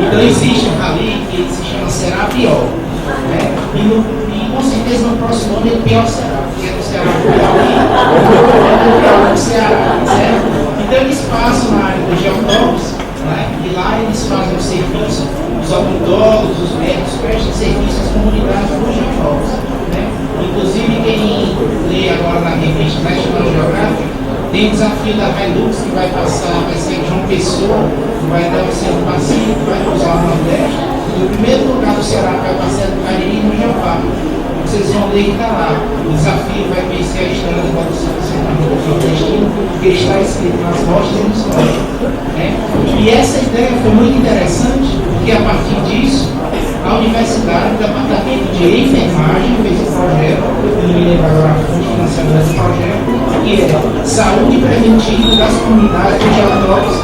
Então existe ali que se chama Será Pior. Né? E com certeza no próximo ano ele pior será, porque no Ceará no Ceará, certo? Então eles passam na área dos geotólogos, né? E lá eles fazem o serviço, os odontólogos, os médicos prestam serviço às comunidades dos geotólogos. Né? Inclusive quem lê agora na revista National Geographic, tem o desafio da Hilux que vai passar, vai ser João Pessoa, que vai dar o Oceano Pacífico, vai cruzar o Nordeste. No primeiro lugar do Ceará vai passar do Cariri no Geopárco. Vocês vão ler que está lá. O desafio vai conhecer a história do Banco Central Nordestino, que está escrito nas rochas e nos rochas. Né? E essa ideia foi muito interessante, porque a partir disso, a universidade, o departamento de enfermagem fez um projeto, eu não me lembro agora a fonte financiadora desse projeto, que é saúde preventiva das comunidades de geotrópicos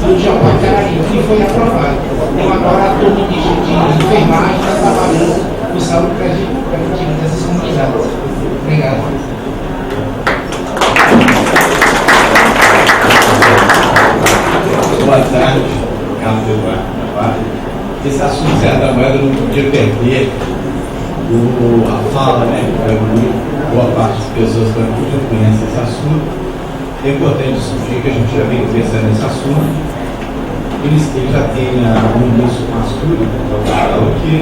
do Japacarari, que foi aprovado. Então agora a turma de enfermagem está trabalhando com saúde preventiva dessas comunidades. Obrigado. Boa tarde, Carlos Eduardo. Esse assunto de certa moeda não podia perder a fala, né? Boa parte das pessoas também já conhecem esse assunto. É importante discutir que a gente já vem conversando nesse assunto. Eles já têm um início com a Astúria, que é aqui,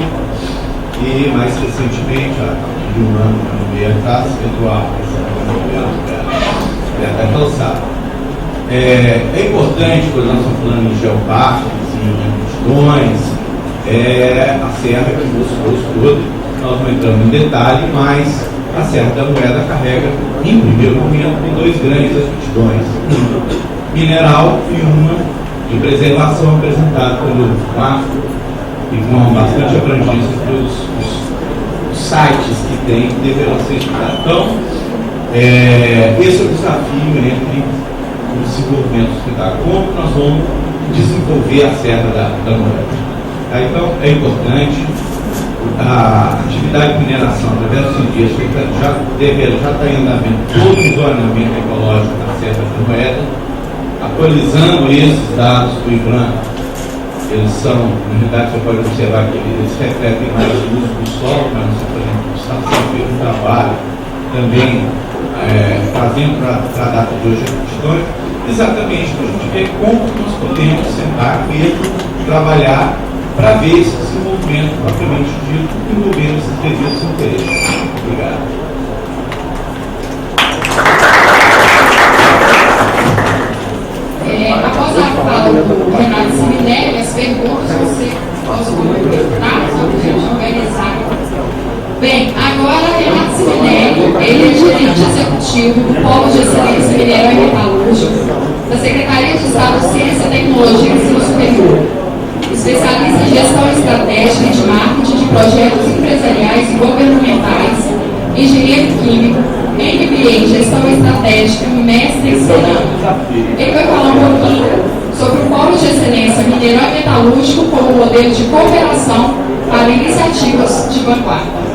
e mais recentemente, há de um ano e meio atrás, Eduardo, até calçado. É importante, quando nós estamos falando em geoparques, em multidões, a Serra que mostrou toda, nós não entramos em detalhe, mas a Serra da Moeda carrega, em primeiro momento, com dois grandes aptidões, uma mineral e uma de preservação apresentada pelo Marco e com bastante abrangência pelos os sites que tem que deverão ser estudados. Então, esse é o desafio entre o desenvolvimento hospitalar. Como nós vamos desenvolver a Serra da Moeda? Então, é importante a atividade de mineração através dos indígenas já está em andamento todo o zoneamento ecológico da Serra da Moeda, atualizando esses dados do IBRAM. Eles são, na verdade, você pode observar que eles refletem mais o uso do solo, mas você, por exemplo, está fazendo um trabalho também fazendo para a data de hoje as aptidões, exatamente para a gente ver como nós podemos sentar mesmo, trabalhar para ver esse desenvolvimento propriamente dito, envolvendo esses devidos interesses. Obrigado. Após a fala do Renato Siminelli, as perguntas você pode completar, só para a gente organizar. Bem, agora Renato Siminelli, ele é gerente executivo do Polo de Excelência Mineral e Metalúrgico da Secretaria de Estado de Ciência, Tecnologia e Ensino Superior. Especialista em gestão estratégica de marketing de projetos empresariais e governamentais, engenheiro químico, MBA em gestão estratégica, mestre em cerâmica. Ele vai falar um pouquinho sobre o Polo de Excelência Mineral e Metalúrgico como modelo de cooperação para iniciativas de vanguarda.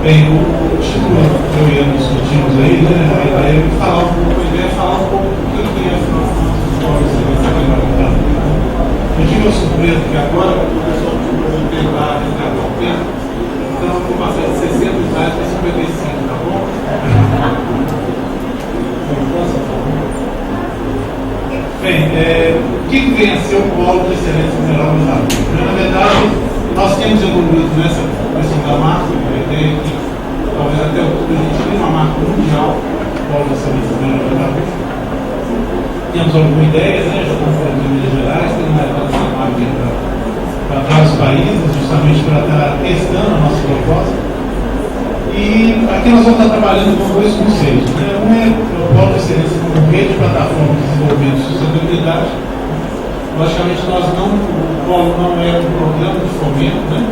Bem, eu e Ana discutimos aí, né? A ideia é falar um pouco do que eu queria falar sobre. Eu tive uma surpresa que agora o pessoal de tentar resgatar o tempo, então eu vou passar de 60 slides para 55, tá bom? Bem, o que vem a ser o Polo de Excelência Mineral e Metalúrgica? Na verdade, nós temos evoluído nessa marca, que talvez até outubro a gente tenha uma marca mundial, Polo de Excelência Mineral e Metalúrgica. Temos alguma ideia, né? Já estamos falando de Minas Gerais, temos levado essa marca para vários países, justamente para estar testando a nossa proposta. E aqui nós vamos estar trabalhando com dois conceitos, né? Um é o Polo de Excelência como rede de plataforma de desenvolvimento e sustentabilidade. Logicamente, o Polo não é um programa de fomento, né?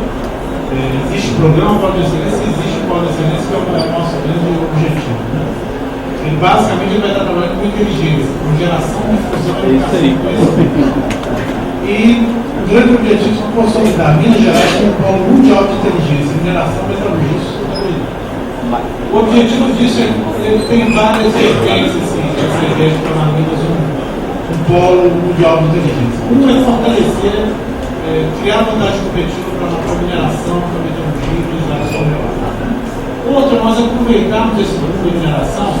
Existe o programa Polo de Excelência, existe o Polo de Excelência, que é o nosso grande objetivo, né? Ele basicamente vai estar trabalhando com inteligência, com geração de função e educação do conhecimento. E o grande objetivo é consolidar Minas Gerais como um polo mundial de inteligência, mineração, metalurgia e sustentabilidade. O objetivo disso tem várias vertentes, assim, essa ideia de tornar Minas um polo mundial de inteligência. Um é fortalecer, criar vantagem competitiva para a mineração, para a metalurgia e mineração melhor. Outro, nós aproveitarmos esse grupo de mineração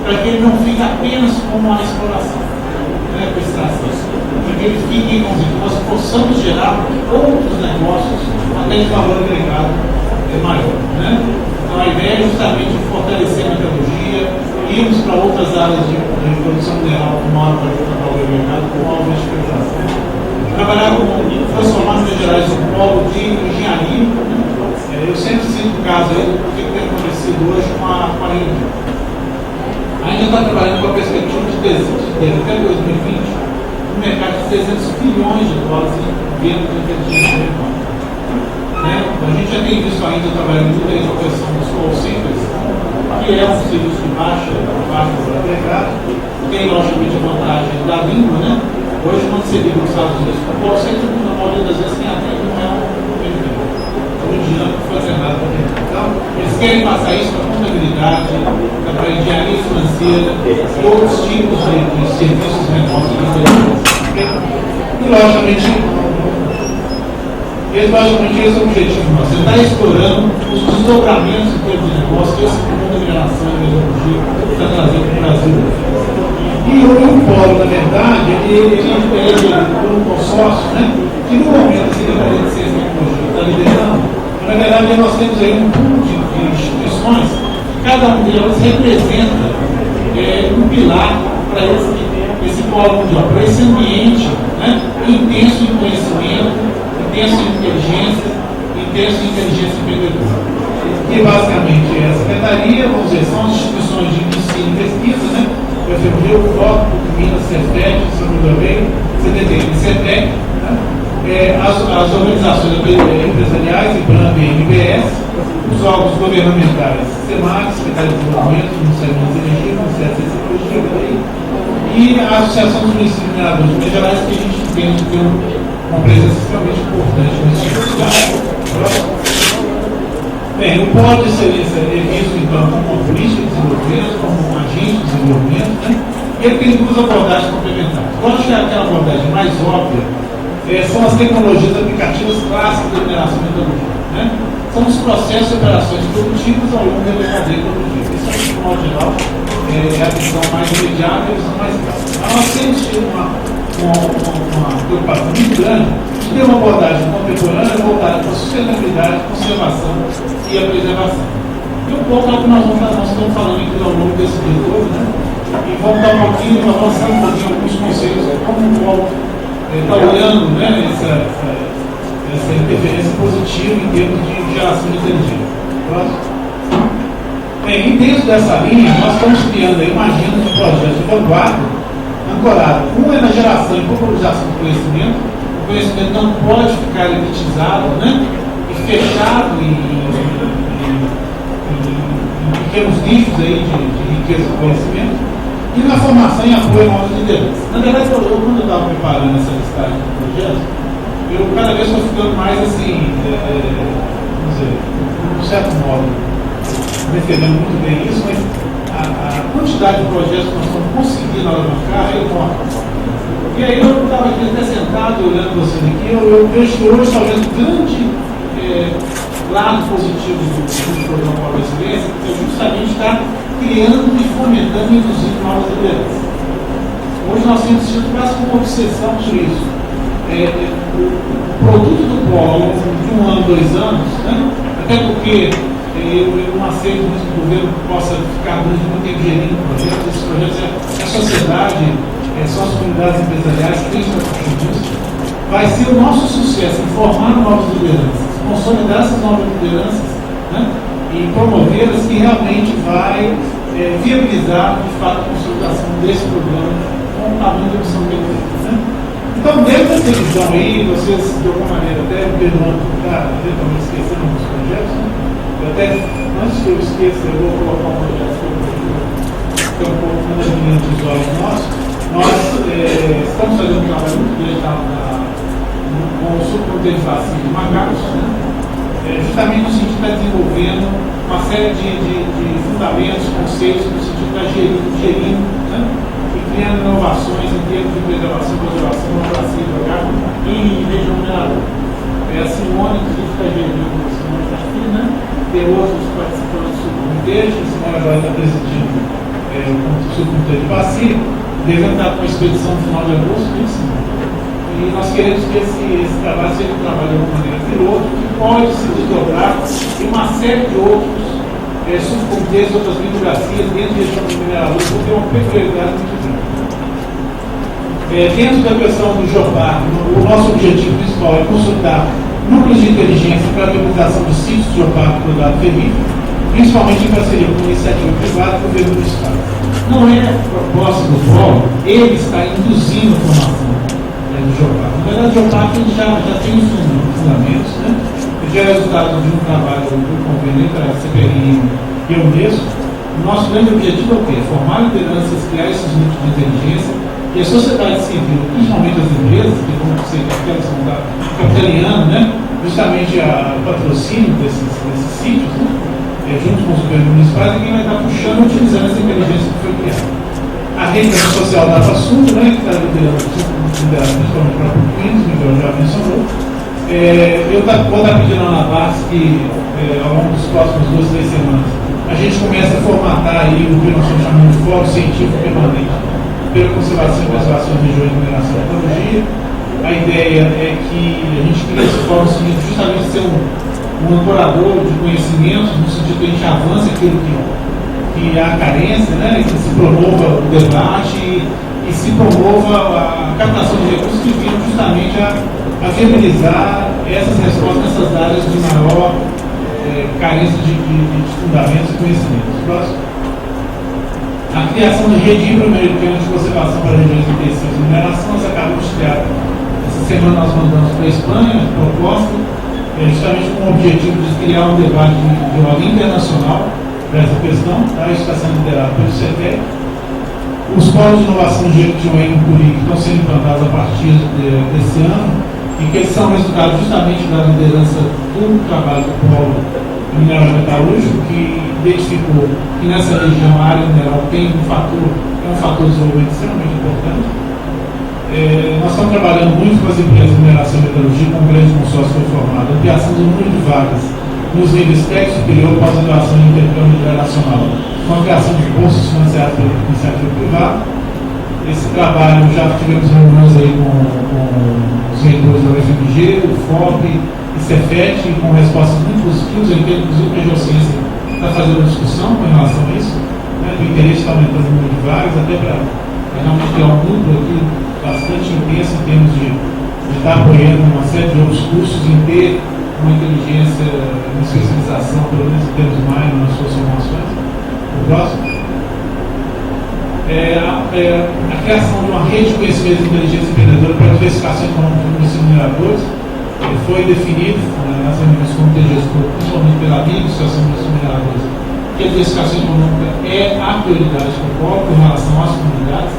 para que ele não fique apenas como uma exploração, com extração, para que ele fique, nós possamos gerar outros negócios até de valor agregado maior. Então a ideia é justamente fortalecer a metalurgia, irmos para outras áreas de produção mineral com maior valor agregado, com maior verticalização. Trabalhar transformar Minas Gerais um polo de engenharia. Eu sempre cito o caso aí do que tem acontecido hoje com a Índia. A Índia está trabalhando com a perspectiva de até 2020 um mercado de 300 bilhões de dólares em venda de inteligência artificial. A gente já tem visto a Índia trabalhando muito em questão dos call centers, que é um serviço de baixo valor agregado, tem logicamente a vantagem da língua, Hoje, quando você liga nos Estados Unidos, o call center, na maioria das vezes, tem até que não é um indiano que fazer nada. Então, eles querem passar isso para a contabilidade, para a engenharia financeira e outros tipos de serviços remotos de inteligência. E, logicamente, esse é o objetivo nosso. Você está explorando os desdobramentos em termos de negócio que esse mundo da mineração e metalurgia está trazendo para o Brasil. E o polo, na verdade, ele é um consórcio, que no momento a Secretaria de Ciência e Tecnologia está liderando. Na verdade, nós temos aí um grupo de instituições, cada um delas representa um pilar para esse polo mundial, para esse ambiente intenso em conhecimento, intenso em inteligência, intenso em inteligência empreendedora. Que basicamente é a Secretaria, vamos dizer, são as instituições de ensino e pesquisa, o FMG, o FOC, o Minas, CETEC, São Bem, CDT e CETEC, as organizações empresariais, IBRAM e MBS, os órgãos governamentais, SEMAC, Secretaria de Desenvolvimento, Ministério das Energias, Ministério da Tecnologia e a Associação dos Municípios Mineradores de Minas Gerais, que a gente entende que tem uma presença extremamente importante nesse lugar. Bem, o polo de excelência é visto então como uma política de desenvolvimento, como um agente de desenvolvimento, e ele tem duas abordagens complementares. Eu acho que aquela abordagem mais óbvia são as tecnologias aplicativas clássicas da mineração e metalurgia. São os processos e operações produtivas ao longo da cadeia produtiva. Isso é, de modo geral, é a visão mais imediata e a visão mais clássica. Mas nós temos tido uma preocupação muito grande de ter uma abordagem contemporânea voltada para a sustentabilidade, conservação e a preservação. E um pouco é o que nós estamos falando aqui ao longo desse dia todo, e vamos dar um pouquinho, avançando um pouquinho alguns conceitos, como o polo está olhando essa interferência positiva em termos de geração de energia. Bem, dentro dessa linha, nós estamos criando aí uma agenda de projetos de vanguarda ancorado. Um é na geração e popularização do conhecimento. O conhecimento não pode ficar elitizado, e fechado em pequenos nichos aí de riqueza do conhecimento. E na formação e apoio a novas lideranças. Na verdade, quando eu estava preparando essa listagem de projetos, eu cada vez estou ficando mais assim, vamos dizer, de um certo modo, defendendo muito bem isso, mas a quantidade de projetos que nós estamos conseguindo alavancar é enorme. E aí eu estava aqui até sentado olhando vocês aqui, eu vejo que hoje talvez o grande lado positivo do programa Polo de Excelência é justamente estar criando e fomentando e induzindo novas lideranças. Hoje nós temos tido quase uma obsessão por isso. O produto do polo ao longo de 1 ano, 2 anos, até porque eu não aceito muito que o governo possa ficar durante muito tempo gerindo projetos. Esses projetos é a sociedade, são as comunidades empresariais que têm estratégia disso. Vai ser o nosso sucesso em formar novas lideranças, consolidar essas novas lideranças, e promovê-las, que realmente vai viabilizar, de fato, a consolidação desse programa com o tamanho da opção que ele tem. Então, dentro dessa visão aí, vocês, de alguma maneira, até me perdoando por estar eventualmente esquecendo alguns projetos, eu até, antes que eu esqueça, eu vou colocar um projeto que é um pouco na linha dos olhos nossos. Nós estamos fazendo um trabalho muito grande na com o subcomitê de vacina de macacos, né? Justamente no sentido de estar desenvolvendo uma série de fundamentos, conceitos, no sentido de estar gerindo, né? E criando inovações em termos de preservação, conservação, democracia e lugar em região mineradora. A Simone, que a gente está gerindo, a Simone está aqui, né? Tem outros participantes do subcomitê, a Simone agora está presidindo o subcomitê de vacina, devendo estar com a expedição no final de agosto, isso. E nós queremos que esse trabalho seja um trabalho de alguma maneira piloto, que pode se desdobrar em uma série de outros subcomitês, outras bibliografias dentro da gestão do minerador, porque é uma peculiaridade muito grande. Dentro da questão do GEOPAR, o nosso objetivo principal é consultar núcleos de inteligência para a viabilização dos sítios de GEOPAR do dado terrível, principalmente em parceria com a iniciativa privada e o governo do Estado. Não é a proposta do fórum, ele está induzindo a formação do GEOPAR. Na verdade, o GEOPAR já tem os fundamentos, né? Ele já é resultado de um trabalho do convênio entre a CPI e a Unesco. O nosso grande objetivo é o quê? Formar lideranças, criar esses núcleos de inteligência e a sociedade civil, principalmente as empresas, que vão ser aquelas que estão capitaneando, né? Justamente o patrocínio desses sítios, né? Junto com os governos municipais, e quem vai estar puxando, utilizando essa inteligência que foi criada. A rede social da FASUL, né, que está liderando principalmente para o Quintos, que eu já mencionou. Eu vou estar pedindo a Navarre que, ao longo dos próximos 2, 3 semanas, a gente comece a formatar aí o que nós estamos chamando de fórum científico permanente pela conservação e preservação de regiões de mineração e ecologia. A ideia é que a gente crie esse fórum científico justamente ser um ancorador de conhecimentos, no sentido que a gente avance aquilo que há carência, né? Que se promova o debate e se promova a captação de recursos que vinham justamente a viabilizar essas respostas nessas áreas de maior carência de fundamentos e conhecimentos. Próximo. A criação de rede hidroamericana de conservação para regiões intensivas de mineração, nós acabamos de criar. Essa semana nós mandamos para a Espanha a proposta, justamente com o objetivo de criar um debate de ordem internacional para essa questão, tá? Isso está sendo liderado pelo CETEC. Os polos de inovação de Jequitinhonha e Mucuri que estão sendo implantados a partir desse ano e que eles são resultado justamente da liderança do trabalho do polo mineral metalúrgico, que identificou que nessa região a área mineral tem um fator de desenvolvimento extremamente importante. Nós estamos trabalhando muito com as empresas de mineração e metalurgia, com um grande consórcio que foi formado, ampliação do número de vagas nos níveis técnico superior, pós-graduação e intercâmbio internacional, com a criação de bolsas financiadas pela iniciativa privada. Esse trabalho já tivemos reuniões aí com os reitores da UFMG, o FOP e CEFET, com respostas muito positivas. Eu entendo, inclusive, que a Geociência está fazendo uma discussão com relação a isso, né? O interesse está aumentando o número de vagas, até para realmente criar um núcleo aqui bastante intenso em termos de estar apoiando uma série de outros cursos, em ter uma inteligência, uma especialização, pelo menos em termos mais nas suas formações. O próximo. A criação de uma rede de conhecimento de inteligência empreendedora para a diversificação econômica dos mineradores foi definido nas reuniões do Comitê Gestor, principalmente pela minha Associação dos Mineradores, que a diversificação econômica é a prioridade do polo em relação às comunidades.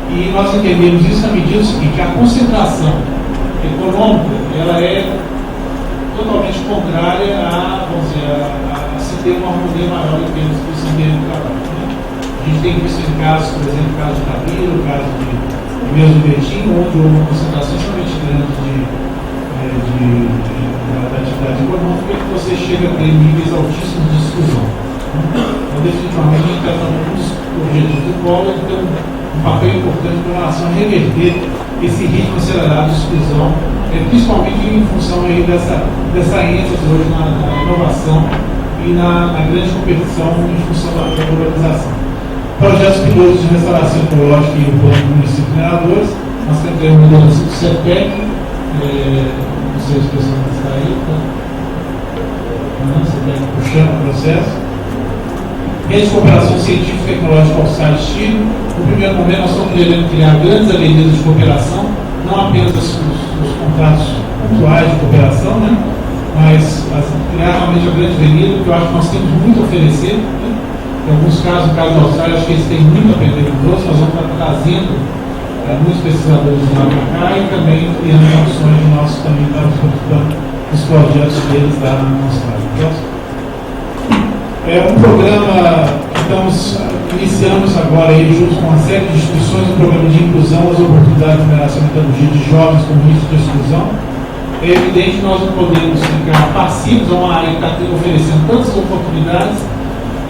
E nós entendemos isso na medida seguinte: a concentração econômica ela é totalmente contrária a se ter uma harmonia maior em termos do sistema de trabalho. Né? A gente tem visto em casos, por exemplo, o caso de Tabira, o caso de mesmo de Betim, onde houve uma concentração extremamente grande da atividade econômica, que você chega a ter níveis altíssimos de exclusão. Então, definitivamente, a gente está falando dos objetivos do polo, que tem um papel importante com relação a reverter esse ritmo acelerado de exclusão, principalmente em função aí dessa ênfase hoje na inovação e na grande competição em função da globalização. Projetos pilotos de restauração ecológica e urbana do município de Mineradores. Nós temos uma liderança do CETEC, não sei se o pessoal está aí, tá? Não, CETEC puxando o processo. Rede de cooperação científica e tecnológica ao Chile. No primeiro momento, nós estamos querendo criar grandes avenidas de cooperação, não apenas os contratos pontuais de cooperação, né? Mas criar realmente a grande avenida, que eu acho que nós temos muito a oferecer. Né? Em alguns casos, no caso da Austrália, acho que eles têm muito a aprender com os outros. Nós vamos estar trazendo muitos pesquisadores de lá para cá e também criando opções de nós também estamos participando dos projetos deles lá na nossa área. É um programa que iniciamos agora aí, junto com uma série de instituições, um programa de inclusão das oportunidades de numeração e metodologia de jovens com risco de exclusão. É evidente que nós não podemos ficar passivos a uma área que está oferecendo tantas oportunidades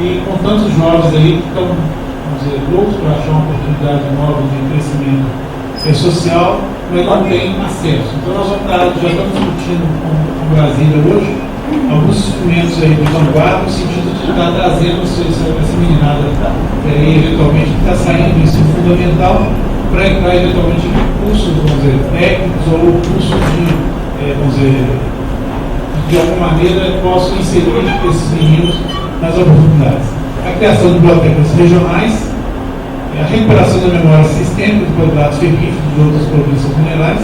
e com tantos jovens aí que estão, vamos dizer, loucos para achar uma oportunidade nova de crescimento social, mas não têm acesso. Então nós já estamos discutindo com Brasília hoje alguns instrumentos aí de vanguarda no sentido de estar trazendo essa meninada eventualmente que está saindo do ensino fundamental para entrar eventualmente em cursos, vamos dizer, técnicos ou cursos vamos dizer, de alguma maneira possam inserir esses meninos nas oportunidades. A criação de bibliotecas regionais, a recuperação da memória sistêmica dos quadrados ferríferos de outras províncias minerais.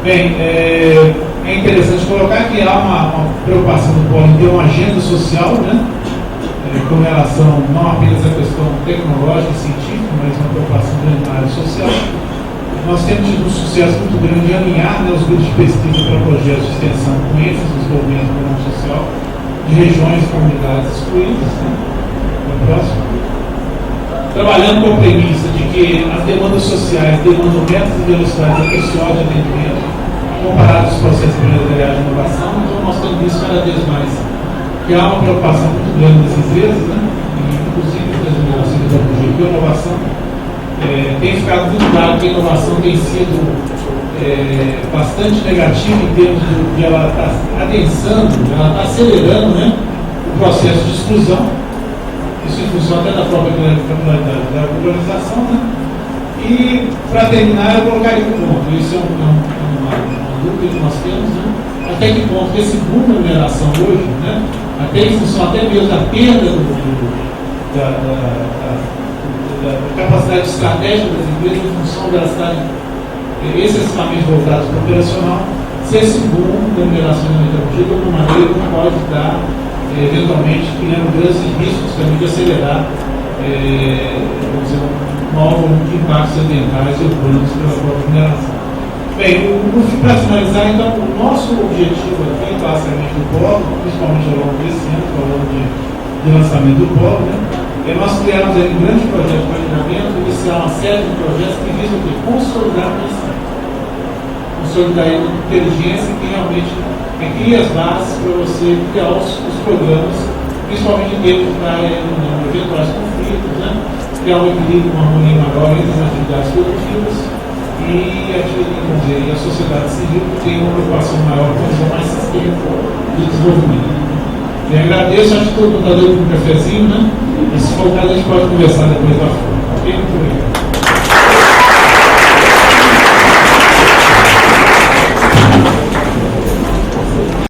Bem, é interessante colocar que há uma preocupação do polo em ter uma agenda social, né, com relação não apenas à questão tecnológica e científica, mas uma preocupação grande na área social. Nós temos tido um sucesso muito grande em alinhar, né, os grupos de pesquisa para projetos de extensão com ênfase no desenvolvimento econômico social de regiões e comunidades excluídas. Né? Próximo. Trabalhando com a premissa de que as demandas sociais demandam métodos e velocidades atenciosos de atendimento comparados aos processos empresariais de inovação, então nós temos visto cada vez mais que há uma preocupação muito grande das empresas, né? Inclusive das inovações de tecnologia e inovação. Tem ficado muito claro que a inovação tem sido bastante negativa em termos de ela estar adensando, ela está acelerando, né, o processo de exclusão. Isso em função até da própria capitalidade da urbanização, né? E, para terminar, eu colocaria um ponto. Isso é uma dúvida que nós temos, né? Até que ponto esse boom da mineração hoje, né? Até em função até mesmo da perda da capacidade estratégica das empresas, em função de elas estarem excessivamente voltadas para o operacional, se esse boom da mineração e da metalurgia, de alguma maneira, não pode dar eventualmente criando grandes riscos também de acelerar vamos dizer, um novo impactos ambientais e urbanos pela própria mineração. Bem, para finalizar, então, o nosso objetivo aqui, basicamente do polo, principalmente ao longo desse ano, ao longo de lançamento do polo, né, é nós criarmos aí um grande projeto de planejamento, iniciar uma série de projetos que visam consolidar a missão, consolidar a inteligência que realmente cria as bases para você criar os programas, principalmente em termos para eventuais conflitos, né? Criar um equilíbrio, uma harmonia maior entre as atividades produtivas e a sociedade civil, que tem uma preocupação maior com a visão mais sistêmica do desenvolvimento. E agradeço, acho que todo mundo está dando um cafezinho, né? E se for o caso, a gente pode conversar depois lá fora.